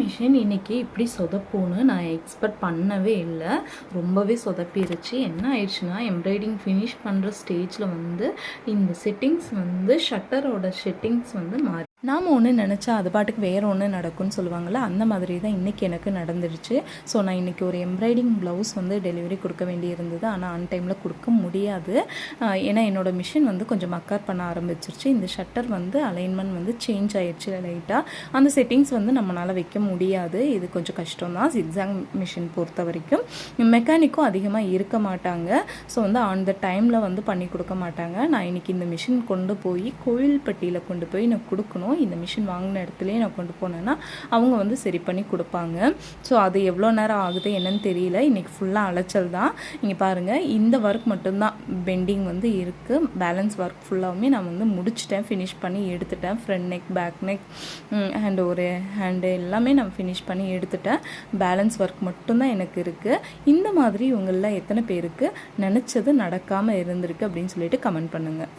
Machine இன்றைக்கி இப்படி சொதப்புன்னு நான் எக்ஸ்பெக்ட் பண்ணவே இல்லை. ரொம்பவே சொதப்பிருச்சு. என்ன ஆயிடுச்சுன்னா, எம்ப்ராய்டிங் ஃபினிஷ் பண்ணுற ஸ்டேஜில் வந்து இந்த செட்டிங்ஸ் வந்து ஷட்டரோட செட்டிங்ஸ் வந்து மாறி நாம் ஒன்று நினச்சா அது பாட்டுக்கு வேறு ஒன்று நடக்கும்னு சொல்லுவாங்கள்ல, அந்த மாதிரி தான் இன்றைக்கி எனக்கு நடந்துருச்சு. ஸோ நான் இன்றைக்கி ஒரு எம்ப்ராய்டிங் ப்ளவுஸ் வந்து டெலிவரி கொடுக்க வேண்டி இருந்தது. ஆனால் ஆன் டைமில் கொடுக்க முடியாது. ஏன்னா என்னோடய மிஷின் வந்து கொஞ்சம் மக்கர் பண்ண ஆரம்பிச்சிருச்சு. இந்த ஷட்டர் வந்து அலைன்மெண்ட் வந்து சேஞ்ச் ஆயிடுச்சு லைட்டாக. அந்த செட்டிங்ஸ் வந்து நம்மளால் வைக்க முடியாது. இது கொஞ்சம் கஷ்டம் தான் ஜிக்ஸாக் மிஷின் பொறுத்த வரைக்கும். மெக்கானிக்கும் அதிகமாக இருக்க மாட்டாங்க. ஸோ வந்து அந்த டைமில் வந்து பண்ணி கொடுக்க மாட்டாங்க. நான் இன்றைக்கி இந்த மிஷின் கொண்டு போய் கோயில்பட்டியில் கொண்டு போய் நான் கொடுக்கணும். இந்த மிஷின் வாங்கின இடத்துலையே நான் கொண்டு போனேன்னா அவங்க வந்து சரி பண்ணி கொடுப்பாங்க. ஸோ அது எவ்வளோ நேரம் ஆகுது என்னன்னு தெரியல. இன்றைக்கி ஃபுல்லாக அலைச்சல் தான். நீங்கள் பாருங்கள், இந்த ஒர்க் மட்டும்தான் பெண்டிங் வந்து இருக்குது. பேலன்ஸ் ஒர்க் ஃபுல்லாகவுமே நான் வந்து முடிச்சிட்டேன், ஃபினிஷ் பண்ணி எடுத்துட்டேன். Front neck, back neck, hand ஒரு ஹேண்டு எல்லாமே நான் ஃபினிஷ் பண்ணி எடுத்துட்டேன். பேலன்ஸ் ஒர்க் மட்டும்தான் எனக்கு இருக்குது. இந்த மாதிரி இவங்களில் எத்தனை பேருக்கு நினச்சது நடக்காமல் இருந்திருக்கு அப்படின்னு சொல்லிட்டு கமெண்ட் பண்ணுங்கள்.